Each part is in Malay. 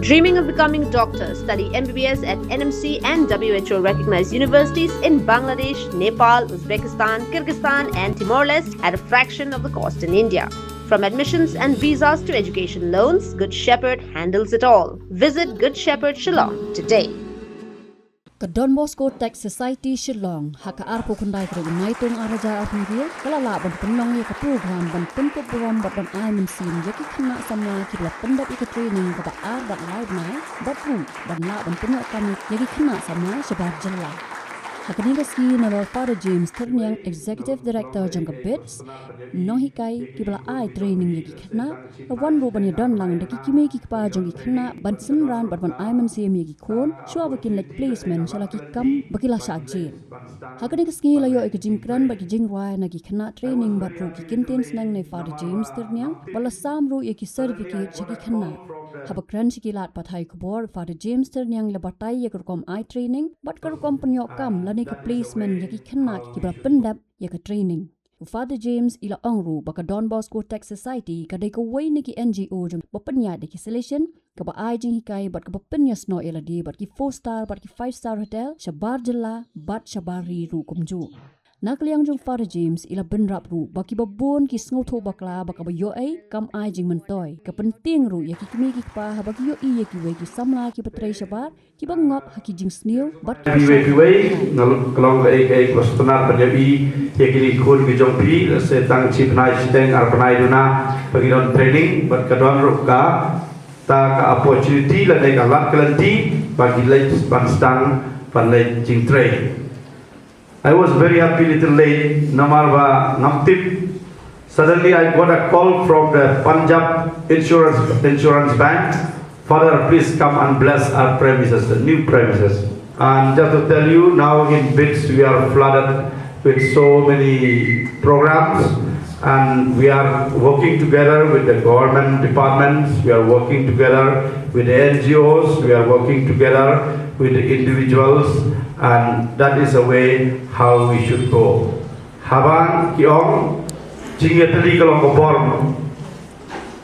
Dreaming of becoming doctors, study MBBS at NMC and WHO recognized universities in Bangladesh, Nepal, Uzbekistan, Kyrgyzstan and Timor-Leste at a fraction of the cost in India. From admissions and visas to education loans, Good Shepherd handles it all. Visit Good Shepherd Shillong today. Don Bosco Tech Society Shillong Haka arpo kundai kru naitung araja apngia kalala ban penong ya program ban pentuk Burom ban ai mensin yaki kena samla kibla pendap ika training kaba ar ban live nai batru ban la ban penok kami yaki kena samla sebar jella Hakani gaski na Father James Thyrniang Executive Director jangka BIDS nohikai kibla ai training yaki kena wan ro ban don lang daki kimi ki pa jangi kena ban senran ban ai mensim yaki kon shua bakin like placement shalaki kam bakila saje Hakani gaski layo ek jingkran bagi jingwai nagi kena training batru ki kintens nang ne Father James Thyrniang bala samru yaki certificate chaki kena habakran sikilat pathai kubor Father James Thyrniang labatai yakurkom ai training bat kurkom penyok kam ka placement yaki kena ki bra pendap yaka training Father James ila angru baka Don Bosco Tech Society kadai ko way niki NGO jong bapanya de ki selection ka ba ai jing hikai bat ka bapanya sno ila di bat ki 4 star bat ki 5 star hotel shabar jilla bat shabari ru kumju nakliang jong Father James ila benrap ru baki babon ki sngoto bakla baka ba yo ai kam ai jing mentoy ka penting ru yaki kimi ki pa baki yo i yaki we ki samla ki patrai shabar ki bangop haki jing snil bat ki we kalong ek wastunar panjabi yaki ni khun ki jong pi se tang chip nai steng ar panai duna bagi don training bat ka don ru ka ta ka opportunity la dai ka lat kalanti bagi lai ban stang pan lai jing train I was very happy little late, Namarva Namtip. Suddenly I got a call from the Punjab Insurance Bank. Father, please come and bless our premises, the new premises. And just to tell you, now in BIDS we are flooded with so many programs. And we are working together with the government departments, we are working together with the NGOs, we are working together with the individuals, and that is the way how we should go. Habang kiong jingetali kalong Burom.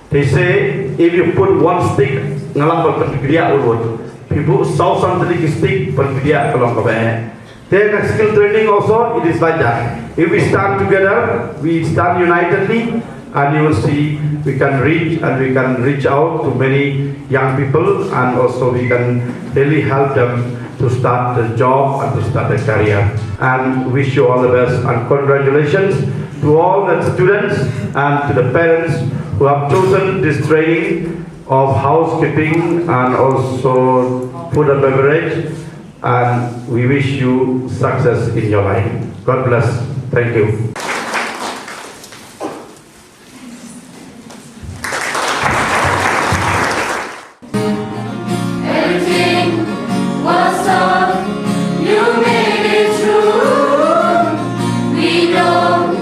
They say if you put one stick ngalang berpikir ulun, people thousand stick berpikir kalong kabe. Then skill training also, it is like that. If we stand together, we stand unitedly, and you will see we can reach and we can reach out to many young people, and also we can really help them to start a job and to start a career. And wish you all the best and congratulations to all the students and to the parents who have chosen this training of housekeeping and also food and beverage. And we wish you success in your life. God bless. Thank you. Everything was done. You made it true. We know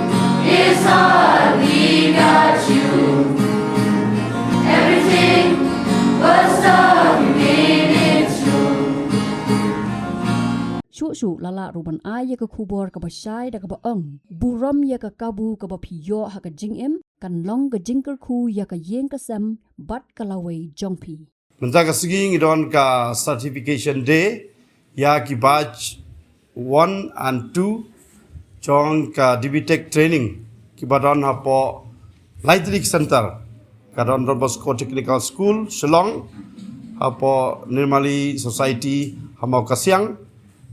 it's hard. We got you. Everything was done. You made it true. Shu lala ruban ai yaka kubor ka ba shai da ka ba Burom yaka Kabu ka ba piyo haka Jingim kan long ka Jingkyrkhu yaka yeng ka sem bat ka laway jongpi. Menjaga segi ngidon ka certification day ya ki batch 1 and 2 jong ka DB Tech training ki badon hapo Lightrik Center ka Don Bosco Technical School Shillong hapo Nirmali Society hamau kasiang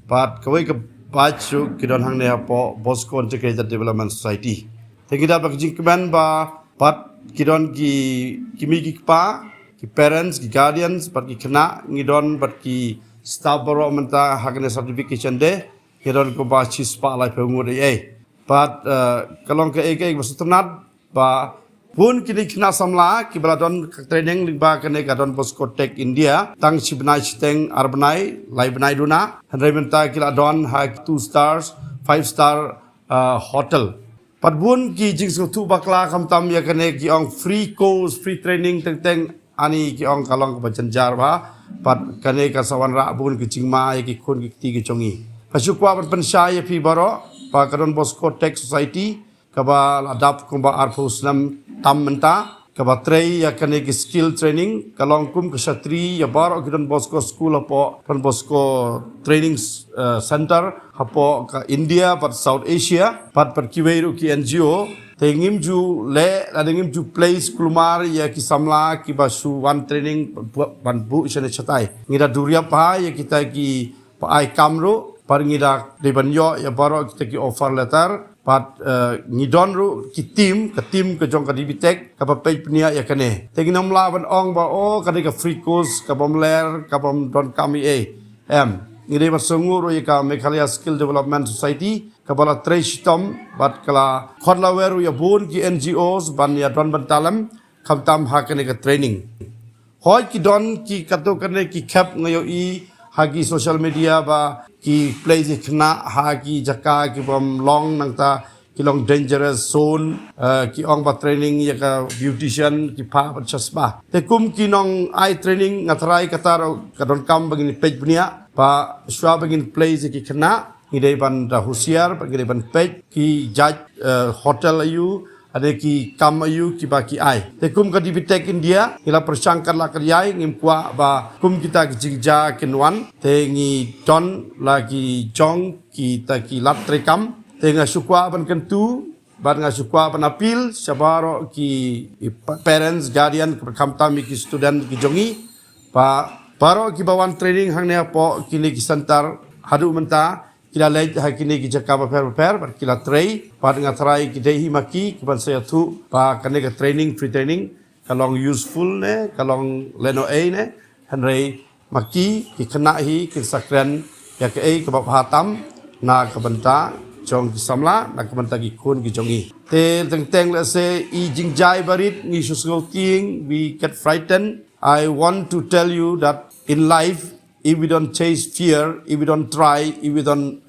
Pat kawai ke bacu kidon hang ne hapo Bosco Integrated Development Society. Tengi dapat Jingim ba pat kidon ki kimi ki pa ki parents ki guardians pat ki kena ngidon pat ki staff Burom menta hakne certification de kidon ko ba chispa lai pengur pat kalong ke ek masutnat ba pun kini kena samla ki baladon training liba kene Don Bosco Tech India tang sibnai steng arbanai lai banai duna handai menta kila don ha 2 stars 5 star hotel pat bun ki Jingkyrkhu bakla kamtam ya kene ki ong free course free training teng ani ki ong kalong ka janjar ba pat kene ka sawan ra bun ki jingma ya ki khun ki ti ki chongi pasukwa pat pensai ya pi baro pa Don Bosco Tech Society kaba ladap kumba arfuslam tam menta kabatrei ya kane ki skill training kalong kum ksatri ya baro ki Don Bosco school apo Don Bosco training center apo ka India pat South Asia pat kiweiru ki NGO tengim ju le adengim ju place kulmar ya ki samla ki basu one training ban bu isane chatai ngira duria pa ya kita ki pa ai kamro par ngira debanyo ya baro kita ki offer letter pat ngidon ru ki tim ke jong ka dibitek ka pa page pnia ya kane tenginam lawan ong ba o ka ka free course ka bom ler ka bom don kami ngire masunguru ya ka Meghalaya Skill Development Society ka bala traitom bat kala khonla weru ya bun ki NGOs ban ya don bantalam kam tam ha kane ka training hoy ki don ki kato kane ki khap ngayo I hagi social media ba ki place khna hagi jaka ki bom long nangta ki long dangerous zone ki ong ba training ya ka beautician ki pa chasba te kum ki nong ai training ngatrai katar kadon kam bagini page punya pa swa bagin place ki khna ngidai ban da husiar bagini ban page ki judge hotel ayu ada ki kam ayu ki ba ki ai te kum ka dibitek India ila persangkan la karyai ngim kwa ba kum kita ki jingja kinwan te ngi don lagi jong kita ki latrekam te nga sukwa ban kentu ban nga sukwa ban apil sabaro ki parents guardian kam tami ki student ki jongi pa paro ki bawan training hangne po kini ki santar hadu menta kila lej hakini ki jaka ba per kila tray par nga try ki dehi maki ki ban saya tu pa kane ka training free training kalong useful ne kalong leno ne hanrei maki ki kena hi ki sakren ya ke ka ba hatam na ka banta jong ki samla na ka banta ki kun ki jongi te teng le se I jingjai barit ni susgo king we get frightened. I want to tell you that in life if we don't chase fear, if we don't try, if we don't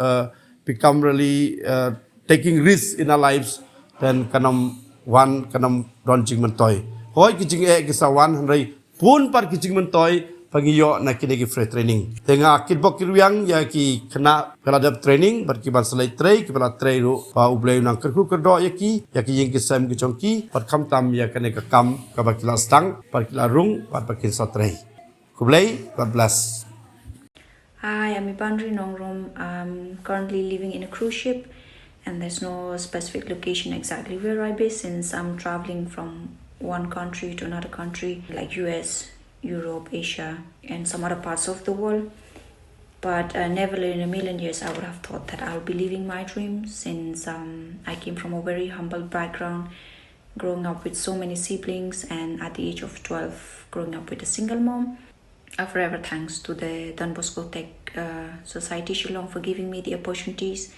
become really taking risks in our lives, then kanam don jing mentoy. Hoy kijing kisawan hanray pun par kijing mentoy pangiyo na kini ki free training. Tenga kitbok Thyrniang ya ki kena peladap training berkiban selai tray kibala tray ru pa ublay nang Jingkyrkhu kerdo ya ki ying kisam ki chongki par kam tam ya kene ka kam ka bakila stang par kila rung par pakin sa tray. Kublay, God bless. Hi, I'm Ibandri Nongrom. I'm currently living in a cruise ship and there's no specific location exactly where I base since I'm traveling from one country to another country like US, Europe, Asia and some other parts of the world. But never in a million years I would have thought that I'll be living my dream since I came from a very humble background, growing up with so many siblings and at the age of 12 growing up with a single mom. Forever thanks to the Don Bosco Tech Society Shillong for giving me the opportunities.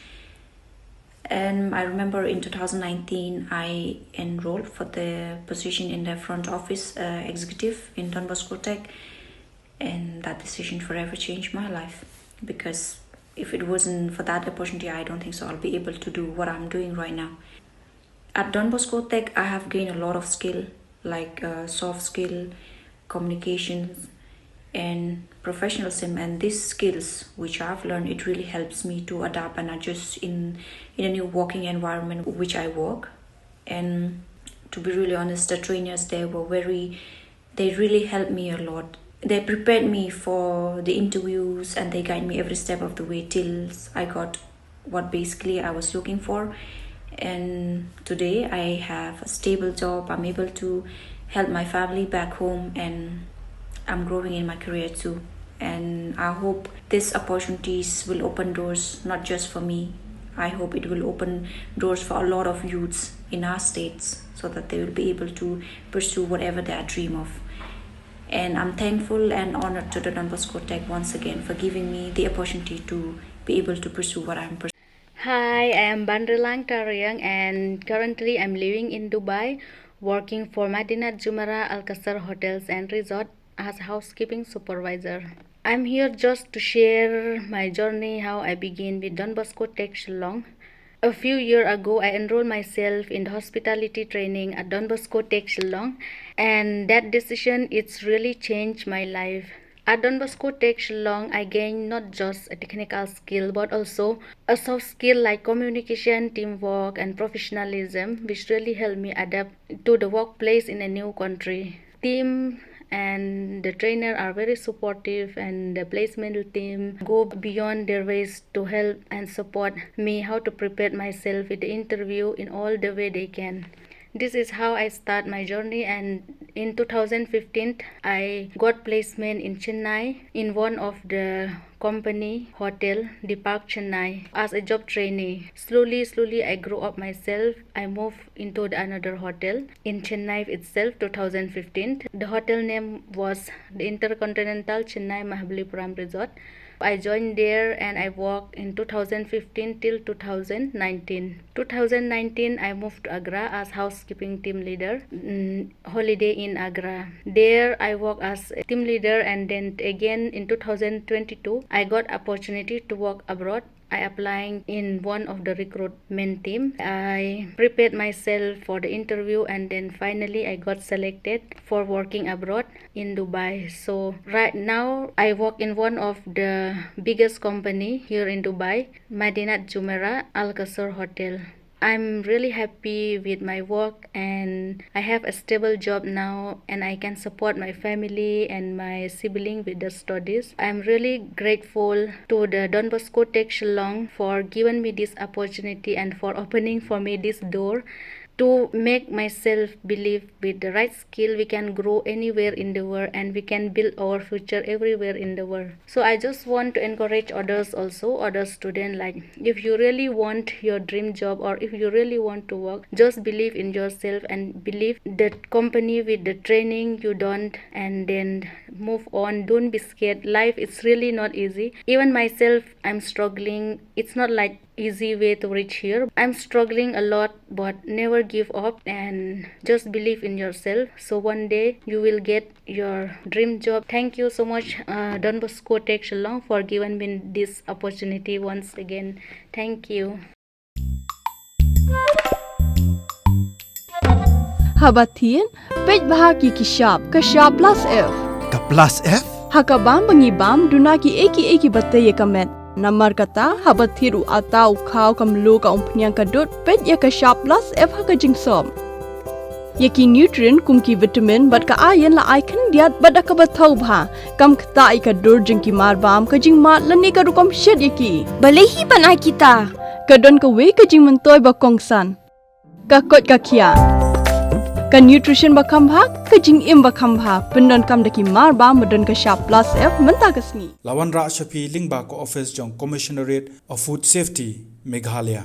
And I remember in 2019 I enrolled for the position in the front office executive in Don Bosco Tech, and that decision forever changed my life, because if it wasn't for that opportunity I don't think so I'll be able to do what I'm doing right now. At Don Bosco Tech I have gained a lot of skill like soft skill, communications and professionalism, and these skills which I've learned, it really helps me to adapt and adjust in a new working environment which I work. And to be really honest, the trainers they really helped me a lot. They prepared me for the interviews and they guide me every step of the way till I got what basically I was looking for. And today I have a stable job, I'm able to help my family back home, and I'm growing in my career too. And I hope these opportunities will open doors not just for me. I hope it will open doors for a lot of youths in our states so that they will be able to pursue whatever they dream of. And I'm thankful and honored to the Don Bosco Tech once again for giving me the opportunity to be able to pursue what I'm pursuing. Hi, I am Thyrniang and currently I'm living in Dubai, working for Madinat Jumeirah Al Qasr Hotels and Resort as housekeeping supervisor. I'm here just to share my journey, how I began with Don Bosco Tech Shillong. A few years ago, I enrolled myself in the hospitality training at Don Bosco Tech Shillong, and that decision it's really changed my life. At Don Bosco Tech Shillong, I gained not just a technical skill but also a soft skill like communication, teamwork, and professionalism, which really helped me adapt to the workplace in a new country. Team and the trainer are very supportive, and the placement team go beyond their ways to help and support me how to prepare myself with the interview in all the way they can. This is how I start my journey, and in 2015 I got placement in Chennai in one of the company hotel, the Park Chennai, as a job trainee. Slowly I grew up myself. I moved into another hotel in Chennai itself 2015. The hotel name was the Intercontinental Chennai Mahabalipuram Resort. I joined there and I worked in 2015 till 2019. 2019 I moved to Agra as housekeeping team leader, Holiday Inn Agra. There I worked as a team leader, and then again in 2022 I got opportunity to work abroad. I applied in one of the recruitment team. I prepared myself for the interview, and then finally I got selected for working abroad in Dubai. So right now I work in one of the biggest company here in Dubai, Madinat Jumeirah Al Qasr Hotel. I'm really happy with my work, and I have a stable job now, and I can support my family and my sibling with the studies. I'm really grateful to the Don Bosco Tech Shillong for giving me this opportunity and for opening for me this door to make myself believe with the right skill we can grow anywhere in the world, and we can build our future everywhere in the world. So I just want to encourage others also, other students, like if you really want your dream job or if you really want to work, just believe in yourself and believe the company with the training you don't, and then move on. Don't be scared. Life is really not easy. Even myself, I'm struggling. It's not like easy way to reach here. I'm struggling a lot, but never give up and just believe in yourself. So one day you will get your dream job. Thank you so much, Don Bosco Tech Shillong, for giving me this opportunity once again. Thank you. Habatin, page bahagi kishap, kashap plus F. Ka plus F? Hakabam bangibam dunaki eki bataya kamet. Namar kata habathiru atau khau kamlu ka umpnyang kadut pet ya ka sharp plus F haka jingsom. Yaki nutrient kumki vitamin bat ka iron la icon diat bat ka bathau bha kam kta I ka dur jingki mar bam ka jing mat lani ka rukom shed yaki. Balehi banai kita. Ka don ka we ka jing mentoy ba kongsan. Ka kot ka kia. Ka nutrition ba khambha ka Jingim ba khambha pendon kam daki mar ba modon ka sharp plus F menta ka sni. Lawan Ra Shafi Lingba ko office jong Commissionerate of Food Safety Meghalaya.